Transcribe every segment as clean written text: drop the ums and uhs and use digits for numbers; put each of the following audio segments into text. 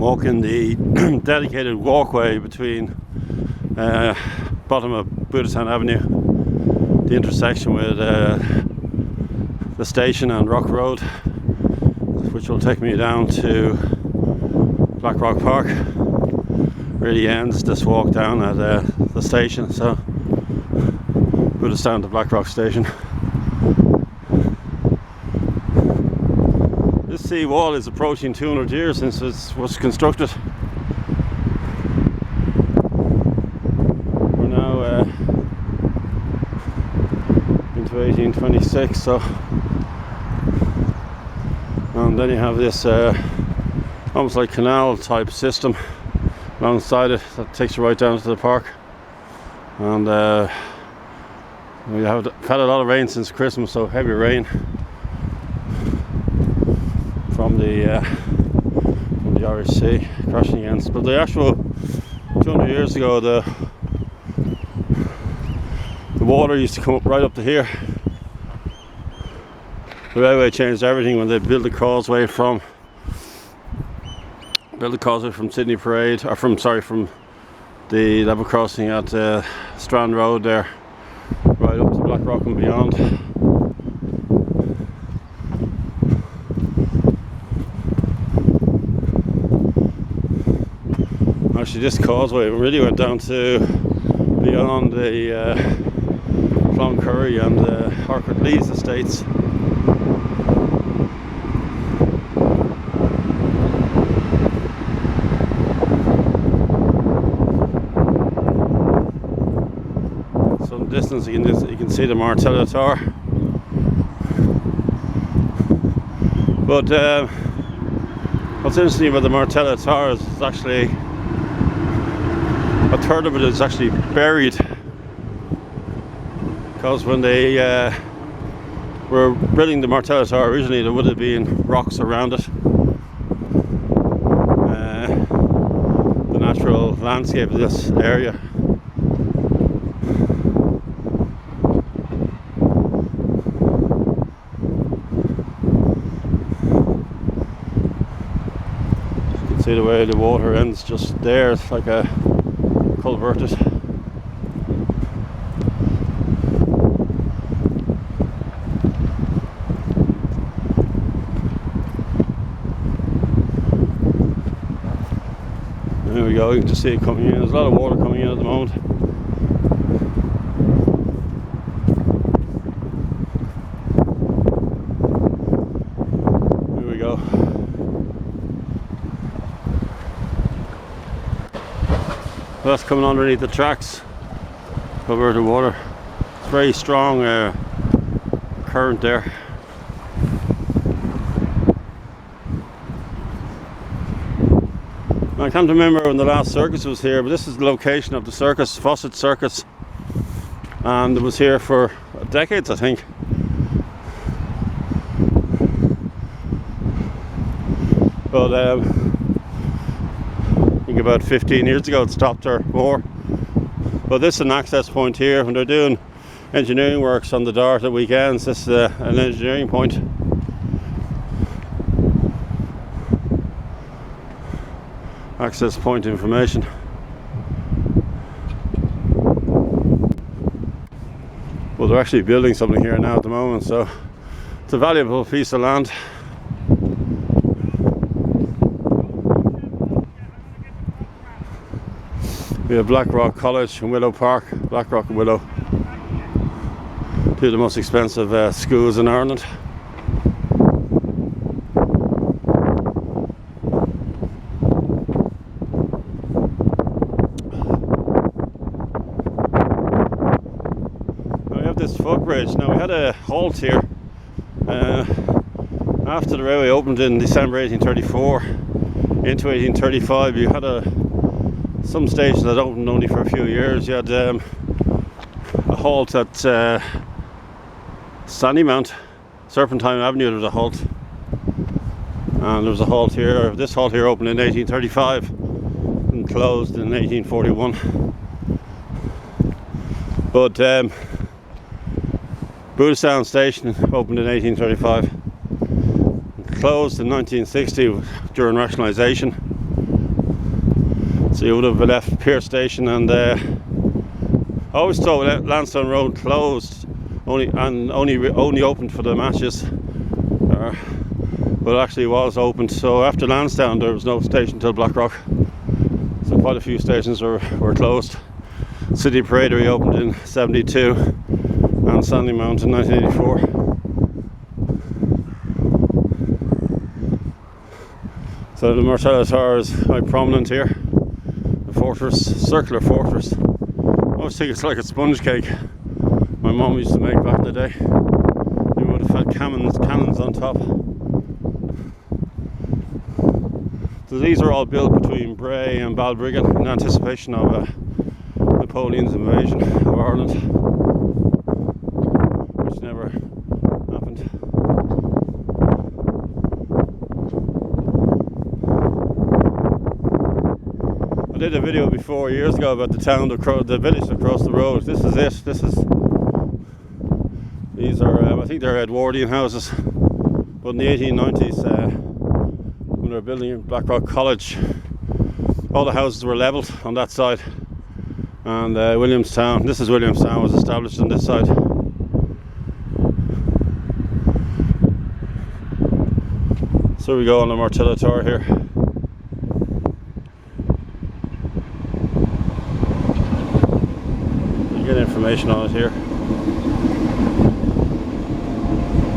walking the dedicated walkway between bottom of Booterstown Avenue, the intersection with the station and Rock Road, which will take me down to Blackrock Park. Really ends this walk down at the station, so Booterstown to Blackrock station. This sea wall is approaching 200 years since it was constructed. We're now into 1826, so, and then you have this almost like canal type system alongside it that takes you right down to the park. And we have had a lot of rain since Christmas, so heavy rain from the Irish Sea crashing against. But the actual 200 years ago, the water used to come up right up to here. The railway changed everything when they built the causeway from Sydney Parade, or from the level crossing at Strand Road there, right up to Blackrock and beyond. Actually, this causeway really went down to beyond the Cloncurry and Harcourt Lees estates. Some distance you can see the Martello Tower. But what's interesting about the Martello Tower is it's actually a third of it is actually buried, because when they were building the Martello Tower originally, there would have been rocks around it. The natural landscape of this area. You can see the way the water ends just there. It's like a culverted. There we go, you can just see it coming in. There's a lot of water coming in at the moment. Here we go. That's coming underneath the tracks, over the water. It's very strong current there. I can't remember when the last circus was here, but this is the location of the circus, Fawcett Circus, and it was here for decades, I think. But I think about 15 years ago it stopped or more. But this is an access point here. When they're doing engineering works on the Dart at weekends, this is an engineering point. Access point information. Well, they're actually building something here now at the moment, so it's a valuable piece of land. We have Blackrock College and Willow Park, Blackrock and Willow, two of the most expensive schools in Ireland. Now we have this footbridge. Now we had a halt here after the railway opened in December 1834 into 1835. You had some stations that opened only for a few years. You had a halt at Sandymount, Serpentine Avenue. There was a halt, and there was a halt here. This halt here opened in 1835 and closed in 1841. But Booterstown station opened in 1835, closed in 1960 during rationalisation. So you would have left Pier Station, and I always thought Lansdowne Road closed, only opened for the matches, but it actually was opened. So after Lansdowne there was no station until Blackrock, so quite a few stations were closed. City Parade reopened in '72 and Sandymount in 1984. So the Martello Tower is quite prominent here. The fortress, circular fortress. I always think it's like a sponge cake my mum used to make back in the day. You would have had cannons on top. So these are all built between Bray and Ballyboother in anticipation of Napoleon's invasion of Ireland, which never happened. I did a video before years ago about the town, the village across the road. This is it. These are, I think they're Edwardian houses, but in the 1890s, when they were building Blackrock College, all the houses were levelled on that side, and Williamstown, this is Williamstown, was established on this side. So we go on the Martello Tower here. You get information on it here.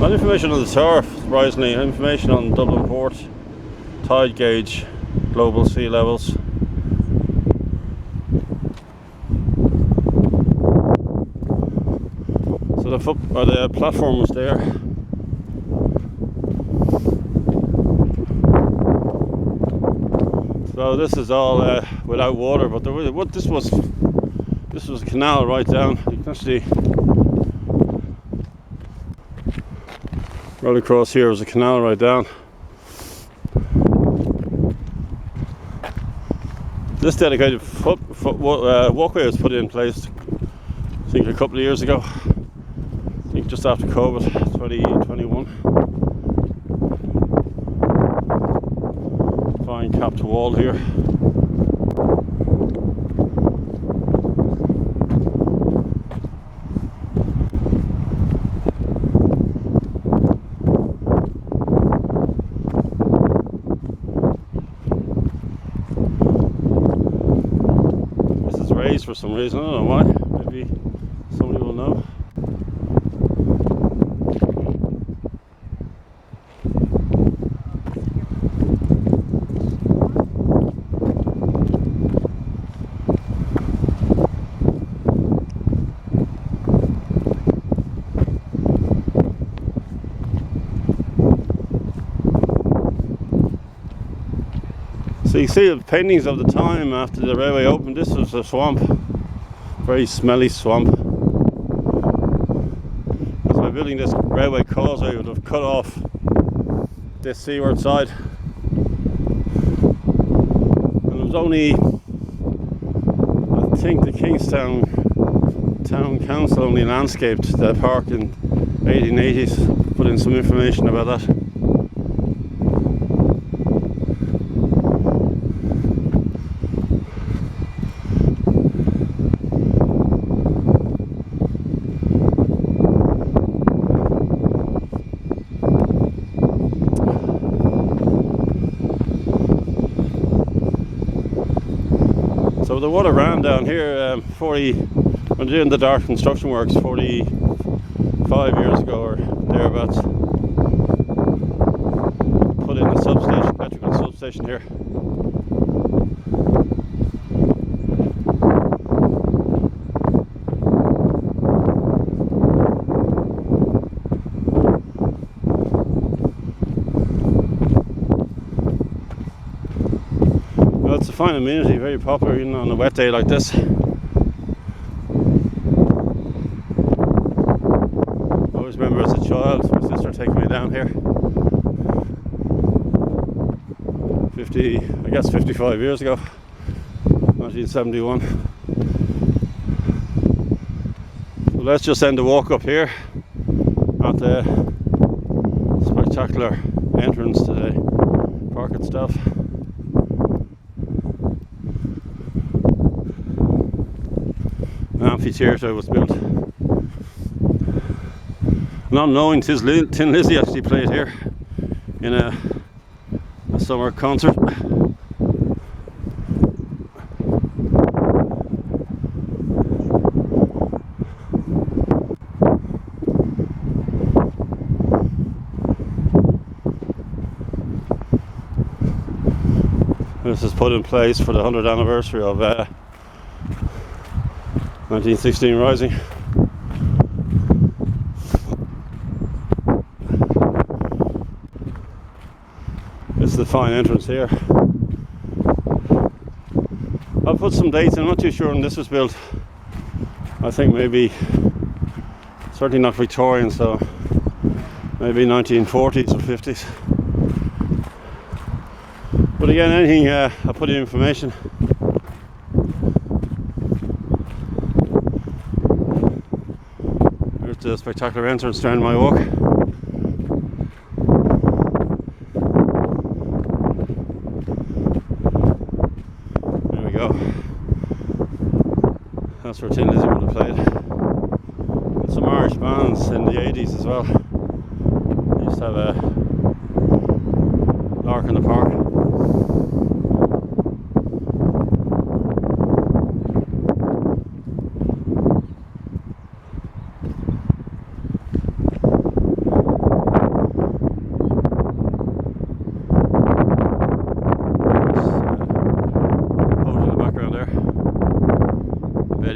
Not information on the tower, surprisingly. Information on Dublin Port, tide gauge, global sea levels. So the platform was there. So this is all without water, but this was a canal right down. You can actually right across here was a canal right down. This dedicated walkway was put in place, I think, a couple of years ago. I think just after COVID, 2021. Fine capped wall here. For some reason, I don't know why. Maybe somebody will know. So you see the paintings of the time after the railway opened. This was a swamp, very smelly swamp. Because by building this railway causeway, would have cut off this seaward side. And it was only, I think, the Kingstown Town Council only landscaped the park in 1880s. Put in some information about that. So the water ran down here when doing the dark construction works 45 years ago or thereabouts. Put in the substation, electrical substation here. Well, it's a fine amenity, very popular even on a wet day like this. Remember as a child, my sister taking me down here 55 years ago, 1971. So let's just end the walk up here at the spectacular entrance to the park and stuff. amphitheatre was built. Not knowing Tin Lizzy actually played here in a summer concert. This is put in place for the 100th anniversary of 1916 Rising. This is the fine entrance here. I'll put some dates, I'm not too sure when this was built. I think maybe, certainly not Victorian, so maybe 1940s or 50s. But again, anything, I'll put in information. There's the spectacular entrance down my walk. There we go. That's where Tin Lizzy would have played. And some Irish bands in the 80s as well. They used to have a lark in the park.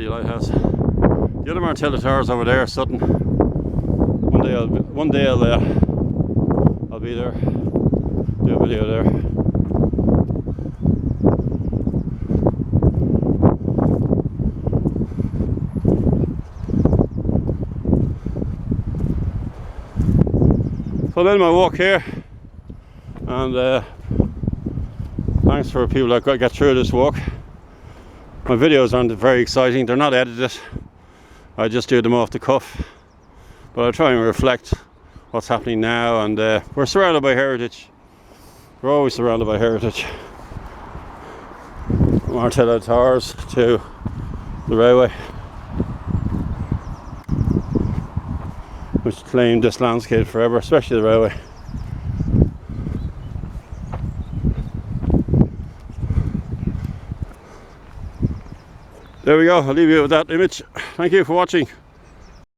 Lighthouse. The other Martello Towers over there, Sutton. One day I'll be there. Do a video there. So then my walk here, and thanks for people that get through this walk. My videos aren't very exciting, they're not edited, I just do them off the cuff, but I try and reflect what's happening now, and we're surrounded by heritage. We're always surrounded by heritage. Martello Towers to the railway, which claimed this landscape forever, especially the railway. There we go, I'll leave you with that image. Thank you for watching.